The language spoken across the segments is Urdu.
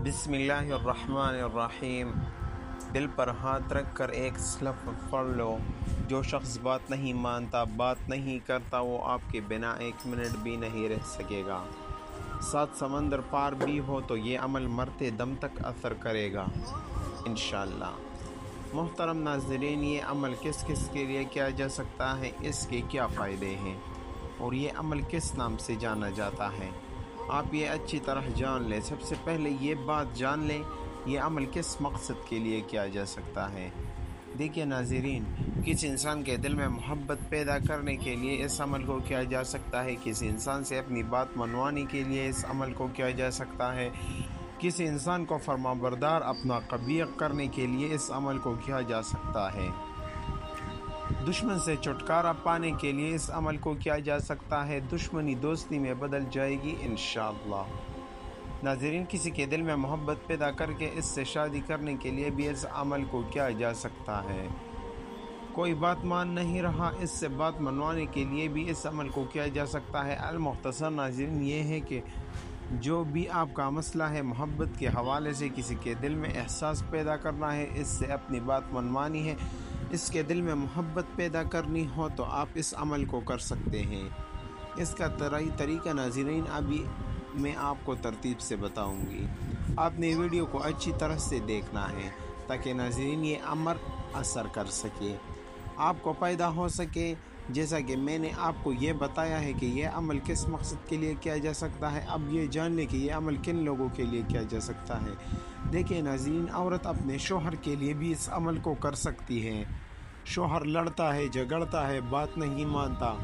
بسم اللہ الرحمن الرحیم۔ دل پر ہاتھ رکھ کر ایک لفظ پڑھ لو۔ جو شخص بات نہیں مانتا، بات نہیں کرتا، وہ آپ کے بنا ایک منٹ بھی نہیں رہ سکے گا۔ 7 سمندر پار بھی ہو تو یہ عمل مرتے دم تک اثر کرے گا انشاءاللہ۔ محترم ناظرین، یہ عمل کس کس کے لیے کیا جا سکتا ہے، اس کے کیا فائدے ہیں اور یہ عمل کس نام سے جانا جاتا ہے، آپ یہ اچھی طرح جان لیں۔ سب سے پہلے یہ بات جان لیں یہ عمل کس مقصد کے لیے کیا جا سکتا ہے۔ دیکھیے ناظرین، کسی انسان کے دل میں محبت پیدا کرنے کے لیے اس عمل کو کیا جا سکتا ہے، کسی انسان سے اپنی بات منوانے کے لیے اس عمل کو کیا جا سکتا ہے، کسی انسان کو فرما بردار اپنا قبیح کرنے کے لیے اس عمل کو کیا جا سکتا ہے، دشمن سے چھٹکارا پانے کے لیے اس عمل کو کیا جا سکتا ہے، دشمنی دوستی میں بدل جائے گی انشاءاللہ۔ ناظرین، کسی کے دل میں محبت پیدا کر کے اس سے شادی کرنے کے لیے بھی اس عمل کو کیا جا سکتا ہے۔ کوئی بات مان نہیں رہا، اس سے بات منوانے کے لیے بھی اس عمل کو کیا جا سکتا ہے۔ المختصر ناظرین یہ ہے کہ جو بھی آپ کا مسئلہ ہے، محبت کے حوالے سے کسی کے دل میں احساس پیدا کرنا ہے، اس سے اپنی بات منوانی ہے، اس کے دل میں محبت پیدا کرنی ہو تو آپ اس عمل کو کر سکتے ہیں۔ اس کا طریقہ ناظرین ابھی میں آپ کو ترتیب سے بتاؤں گی۔ آپ نے ویڈیو کو اچھی طرح سے دیکھنا ہے تاکہ ناظرین یہ امر اثر کر سکے، آپ کو پیدا ہو سکے۔ جیسا کہ میں نے آپ کو یہ بتایا ہے کہ یہ عمل کس مقصد کے لیے کیا جا سکتا ہے، اب یہ جان لیں کہ یہ عمل کن لوگوں کے لیے کیا جا سکتا ہے۔ دیکھیں ناظرین، عورت اپنے شوہر کے لیے بھی اس عمل کو کر سکتی ہے۔ شوہر لڑتا ہے، جھگڑتا ہے، بات نہیں مانتا،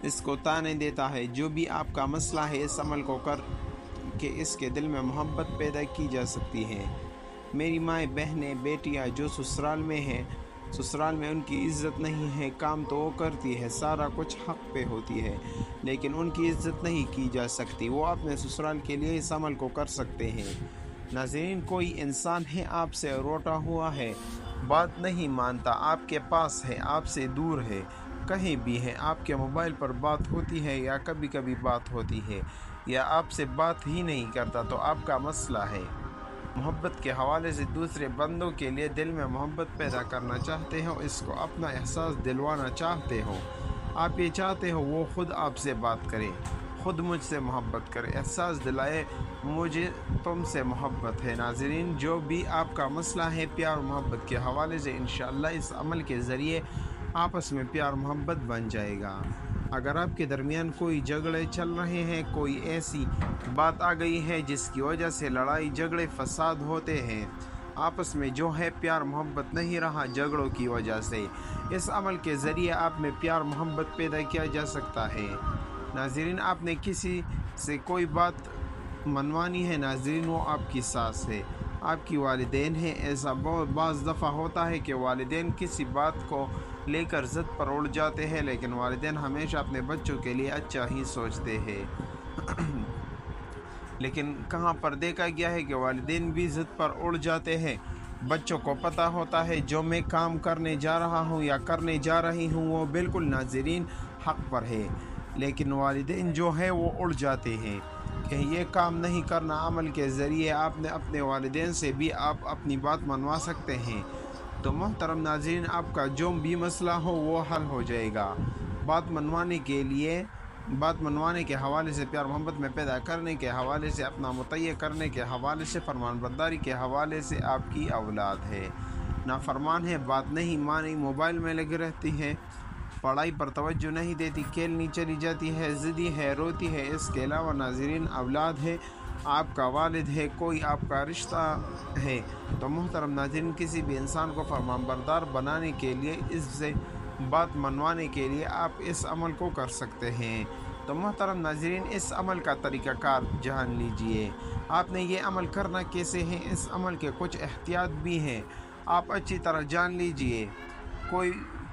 اس کو تانے دیتا ہے، جو بھی آپ کا مسئلہ ہے اس عمل کو کر کہ اس کے دل میں محبت پیدا کی جا سکتی ہے۔ میری مائیں، بہنیں، بیٹیاں جو سسرال میں ہیں، سسرال میں ان کی عزت نہیں ہے، کام تو وہ کرتی ہے، سارا کچھ حق پہ ہوتی ہے، لیکن ان کی عزت نہیں کی جا سکتی، وہ اپنے سسرال کے لیے اس عمل کو کر سکتے ہیں۔ ناظرین، کوئی انسان ہے آپ سے روٹا ہوا ہے، بات نہیں مانتا، آپ کے پاس ہے، آپ سے دور ہے، کہیں بھی ہے، آپ کے موبائل پر بات ہوتی ہے یا کبھی کبھی بات ہوتی ہے، یا آپ سے بات ہی نہیں کرتا، تو آپ کا مسئلہ ہے محبت کے حوالے سے دوسرے بندوں کے لیے دل میں محبت پیدا کرنا چاہتے ہو، اس کو اپنا احساس دلوانا چاہتے ہو، آپ یہ چاہتے ہو وہ خود آپ سے بات کرے، خود مجھ سے محبت کرے، احساس دلائے مجھے تم سے محبت ہے۔ ناظرین، جو بھی آپ کا مسئلہ ہے پیار محبت کے حوالے سے، انشاءاللہ اس عمل کے ذریعے آپس میں پیار محبت بن جائے گا۔ اگر آپ کے درمیان کوئی جھگڑے چل رہے ہیں، کوئی ایسی بات آ گئی ہے جس کی وجہ سے لڑائی جھگڑے فساد ہوتے ہیں، آپس میں جو ہے پیار محبت نہیں رہا جھگڑوں کی وجہ سے، اس عمل کے ذریعے آپ میں پیار محبت پیدا کیا جا سکتا ہے۔ ناظرین، آپ نے کسی سے کوئی بات منوانی ہے، ناظرین وہ آپ کی ساس ہے، آپ کی والدین ہیں۔ ایسا بعض دفعہ ہوتا ہے کہ والدین کسی بات کو لے کر ضد پر اڑ جاتے ہیں، لیکن والدین ہمیشہ اپنے بچوں کے لیے اچھا ہی سوچتے ہیں، لیکن کہاں پر دیکھا گیا ہے کہ والدین بھی ضد پر اڑ جاتے ہیں۔ بچوں کو پتہ ہوتا ہے جو میں کام کرنے جا رہا ہوں یا کرنے جا رہی ہوں وہ بالکل ناظرین حق پر ہے، لیکن والدین جو ہے وہ اڑ جاتے ہیں کہ یہ کام نہیں کرنا۔ عمل کے ذریعے آپ نے اپنے والدین سے بھی آپ اپنی بات منوا سکتے ہیں۔ تو محترم ناظرین، آپ کا جو بھی مسئلہ ہو وہ حل ہو جائے گا۔ بات منوانے کے حوالے سے، پیار محبت میں پیدا کرنے کے حوالے سے، اپنا مطیع کرنے کے حوالے سے، فرمان برداری کے حوالے سے آپ کی اولاد ہے نافرمان ہے، بات نہیں مانی، موبائل میں لگی رہتی ہے، پڑھائی پر توجہ نہیں دیتی، کھیلنی چلی جاتی ہے، ضدی ہے، روتی ہے، اس کے علاوہ ناظرین اولاد ہے، آپ کا والد ہے، کوئی آپ کا رشتہ ہے، تو محترم ناظرین کسی بھی انسان کو فرمان بردار بنانے کے لیے، اس سے بات منوانے کے لیے آپ اس عمل کو کر سکتے ہیں۔ تو محترم ناظرین، اس عمل کا طریقہ کار جان لیجئے۔ آپ نے یہ عمل کرنا کیسے ہے، اس عمل کے کچھ احتیاط بھی ہیں، آپ اچھی طرح جان لیجئے۔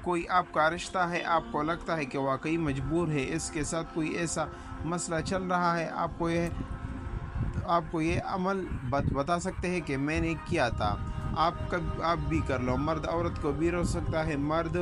کوئی آپ کا رشتہ ہے، آپ کو لگتا ہے کہ واقعی مجبور ہے، اس کے ساتھ کوئی ایسا مسئلہ چل رہا ہے، آپ کو یہ عمل بتا سکتے ہیں کہ میں نے کیا تھا، آپ بھی کر لو۔ مرد عورت کو بھی روک سکتا ہے، مرد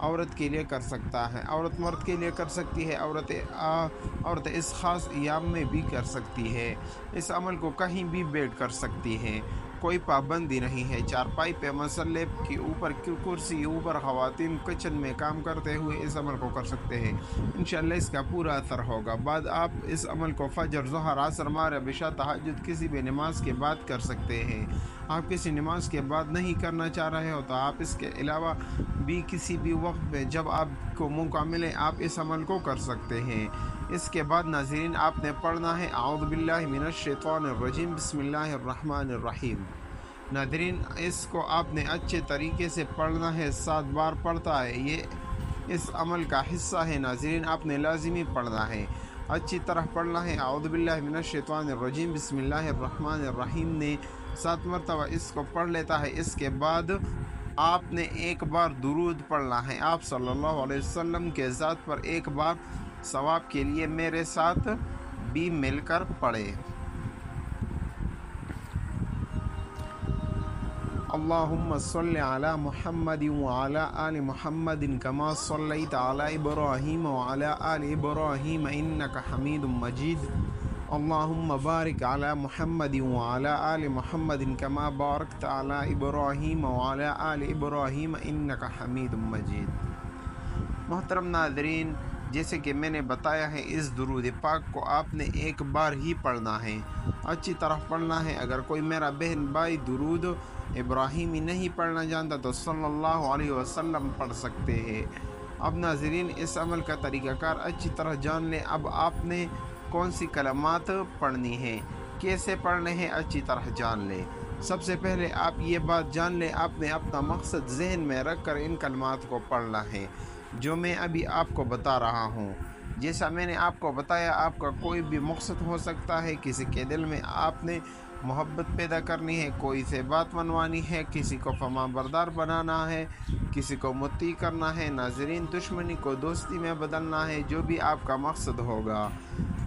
عورت کے لیے کر سکتا ہے، عورت مرد کے لیے کر سکتی ہے، عورت اس خاص ایام میں بھی کر سکتی ہے۔ اس عمل کو کہیں بھی بیٹھ کر سکتی ہے، کوئی پابندی نہیں ہے۔ چارپائی پہ، مسلے کے اوپر، کرسی اوپر خواتین کچن میں کام کرتے ہوئے اس عمل کو کر سکتے ہیں۔ انشاءاللہ اس کا پورا اثر ہوگا۔ بعد آپ اس عمل کو فجر، ظہر، عصر، مغرب، عشاء، تہجد کسی بھی نماز کے بعد کر سکتے ہیں۔ آپ کسی نماز کے بعد نہیں کرنا چاہ رہے ہو تو آپ اس کے علاوہ بھی کسی بھی وقت میں جب آپ کو موقع ملے آپ اس عمل کو کر سکتے ہیں۔ اس کے بعد ناظرین آپ نے پڑھنا ہے اعوذ باللہ من الشیطان الرجیم بسم اللہ الرحمن الرحیم۔ ناظرین اس کو آپ نے اچھے طریقے سے پڑھنا ہے، 7 بار پڑھتا ہے، یہ اس عمل کا حصہ ہے۔ ناظرین آپ نے لازمی پڑھنا ہے، اچھی طرح پڑھنا ہے۔ اعوذ باللہ من الشیطان الرجیم بسم اللہ الرحمن الرحیم نے 7 مرتبہ اس کو پڑھ لیتا ہے۔ اس کے بعد آپ نے ایک بار درود پڑھنا ہے آپ صلی اللہ علیہ وسلم کے ذات پر، ایک بار ثواب کے لیے میرے ساتھ بھی مل کر پڑھے۔ اللہم صلی علی محمد وعلی آل محمد کما صلیت علی ابراہیم وعلی آل ابراہیم انک حمید مجید۔ اللہم بارک علی محمد وعلی آل محمد کما بارکت علی ابراہیم وعلی آل ابراہیم انک حمید مجید۔ محترم ناظرین، جیسے کہ میں نے بتایا ہے اس درود پاک کو آپ نے ایک بار ہی پڑھنا ہے، اچھی طرح پڑھنا ہے۔ اگر کوئی میرا بہن بھائی درود ابراہیمی نہیں پڑھنا جانتا تو صلی اللہ علیہ وسلم پڑھ سکتے ہیں۔ اب ناظرین اس عمل کا طریقہ کار اچھی طرح جان لیں۔ اب آپ نے کون سی کلمات پڑھنی ہیں، کیسے پڑھنے ہیں، اچھی طرح جان لیں۔ سب سے پہلے آپ یہ بات جان لیں، آپ نے اپنا مقصد ذہن میں رکھ کر ان کلمات کو پڑھنا ہے جو میں ابھی آپ کو بتا رہا ہوں۔ جیسا میں نے آپ کو بتایا، آپ کا کوئی بھی مقصد ہو سکتا ہے۔ کسی کے دل میں آپ نے محبت پیدا کرنی ہے، کوئی سے بات منوانی ہے، کسی کو فرما بردار بنانا ہے، کسی کو مطیع کرنا ہے، ناظرین دشمنی کو دوستی میں بدلنا ہے، جو بھی آپ کا مقصد ہوگا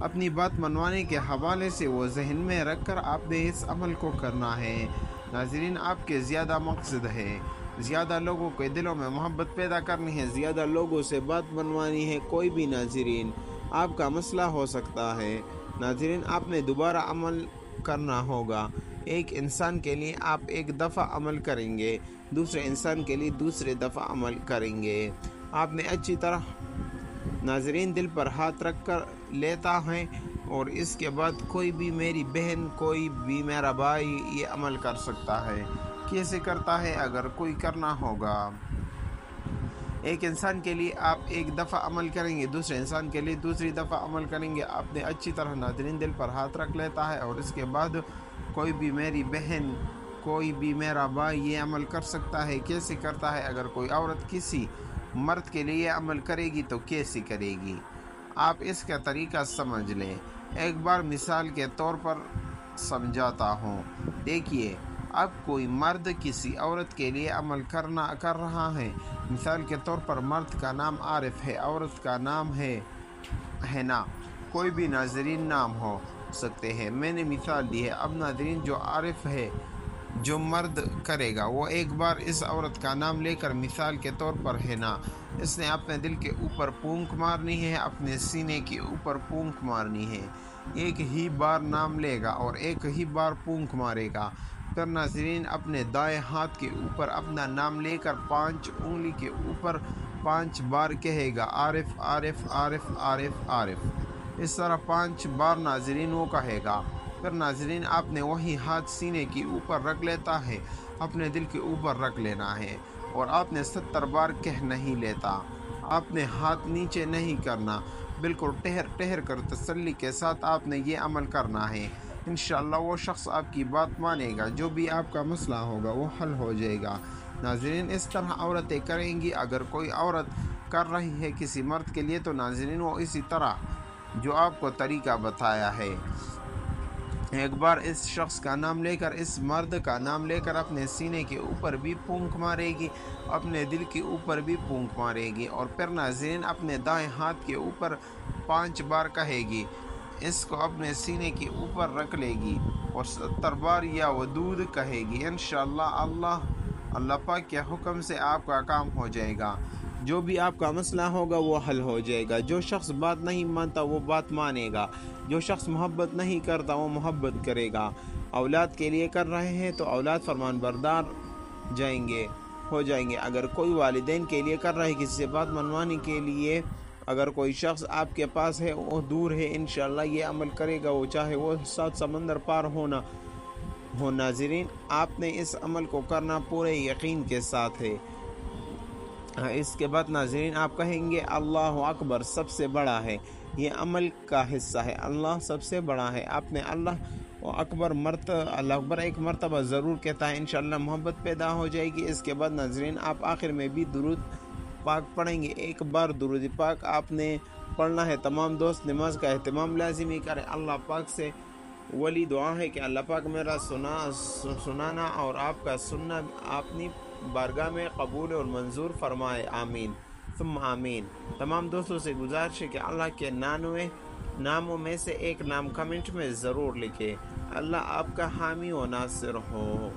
اپنی بات منوانے کے حوالے سے وہ ذہن میں رکھ کر آپ نے اس عمل کو کرنا ہے۔ ناظرین آپ کے زیادہ مقصد ہے، زیادہ لوگوں کے دلوں میں محبت پیدا کرنی ہے، زیادہ لوگوں سے بات منوانی ہے، کوئی بھی ناظرین آپ کا مسئلہ ہو سکتا ہے۔ ناظرین آپ نے دوبارہ عمل کرنا ہوگا۔ ایک انسان کے لیے آپ ایک دفعہ عمل کریں گے، دوسرے انسان کے لیے دوسرے دفعہ عمل کریں گے۔ آپ نے اچھی طرح ناظرین دل پر ہاتھ رکھ کر لیتا ہے، اور اس کے بعد کوئی بھی میری بہن، کوئی بھی میرا بھائی یہ عمل کر سکتا ہے۔ کیسے کرتا ہے؟ اگر کوئی کرنا ہوگا، ایک انسان کے لیے آپ ایک دفعہ عمل کریں گے، دوسرے انسان کے لیے دوسری دفعہ عمل کریں گے۔ آپ نے اچھی طرح ناظرین دل پر ہاتھ رکھ لیتا ہے، اور اس کے بعد کوئی بھی میری بہن، کوئی بھی میرا بھائی یہ عمل کر سکتا ہے۔ کیسے کرتا ہے؟ اگر کوئی عورت کسی مرد کے لیے عمل کرے گی تو کیسے کرے گی؟ آپ اس کا طریقہ سمجھ لیں۔ ایک بار مثال کے طور پر سمجھاتا ہوں۔ دیکھیے، اب کوئی مرد کسی عورت کے لیے عمل کر رہا ہے۔ مثال کے طور پر مرد کا نام عارف ہے، عورت کا نام ہے حنا، کوئی بھی ناظرین نام ہو سکتے ہیں، میں نے مثال دی ہے۔ اب ناظرین جو عارف ہے، جو مرد کرے گا، وہ ایک بار اس عورت کا نام لے کر، مثال کے طور پر حنا، اس نے اپنے دل کے اوپر پونک مارنی ہے، اپنے سینے کے اوپر پونک مارنی ہے۔ ایک ہی بار نام لے گا اور ایک ہی بار پونک مارے گا۔ پھر ناظرین اپنے دائیں ہاتھ کے اوپر اپنا نام لے کر 5 انگلی کے اوپر 5 بار کہے گا، عارف عارف عارف عارف عارف، اس طرح 5 بار ناظرین وہ کہے گا۔ پھر ناظرین آپ نے وہی ہاتھ سینے کے اوپر رکھ لیتا ہے، اپنے دل کے اوپر رکھ لینا ہے، اور آپ نے 70 بار کہہ نہیں لیتا۔ آپ نے ہاتھ نیچے نہیں کرنا، بالکل ٹہر کر تسلی کے ساتھ آپ نے یہ عمل کرنا ہے۔ انشاءاللہ وہ شخص آپ کی بات مانے گا، جو بھی آپ کا مسئلہ ہوگا وہ حل ہو جائے گا۔ ناظرین اس طرح عورتیں کریں گی۔ اگر کوئی عورت کر رہی ہے کسی مرد کے لیے تو ناظرین وہ اسی طرح جو آپ کو طریقہ بتایا ہے، ایک بار اس شخص کا نام لے کر، اس مرد کا نام لے کر اپنے سینے کے اوپر بھی پونک مارے گی، اپنے دل کے اوپر بھی پونک مارے گی، اور پھر ناظرین اپنے دائیں ہاتھ کے اوپر 5 بار کہے گی، اس کو اپنے سینے کے اوپر رکھ لے گی اور 70 بار یا ودود کہے گی۔ انشاءاللہ اللہ پاک کے حکم سے آپ کا کام ہو جائے گا۔ جو بھی آپ کا مسئلہ ہوگا وہ حل ہو جائے گا. جو شخص بات نہیں مانتا وہ بات مانے گا. جو شخص محبت نہیں کرتا وہ محبت کرے گا. اولاد کے لیے کر رہے ہیں تو اولاد فرمان بردار ہو جائیں گے. اگر کوئی والدین کے لیے کر رہے ہیں، کسی سے بات منوانے کے لیے، اگر کوئی شخص آپ کے پاس ہے وہ دور ہے، انشاءاللہ یہ عمل کرے گا، وہ چاہے وہ 7 سمندر پار ہونا ہو. ناظرین، آپ نے اس عمل کو کرنا پورے یقین کے ساتھ ہے. اس کے بعد ناظرین آپ کہیں گے اللہ اکبر سب سے بڑا ہے. یہ عمل کا حصہ ہے. اللہ سب سے بڑا ہے. آپ نے اللہ اکبر ایک مرتبہ ضرور کہتا ہے، انشاءاللہ محبت پیدا ہو جائے گی. اس کے بعد ناظرین آپ آخر میں بھی درود پاک پڑھیں گے. ایک بار درود پاک آپ نے پڑھنا ہے. تمام دوست نماز کا اہتمام لازمی کریں. اللہ پاک سے ولی دعا ہے کہ اللہ پاک میرا سنانا اور آپ کا سننا اپنی بارگاہ میں قبول اور منظور فرمائے. آمین ثم آمین. تمام دوستوں سے گزارش ہے کہ اللہ کے ناموں میں سے ایک نام کمنٹ میں ضرور لکھیں. اللہ آپ کا حامی و ناصر ہو.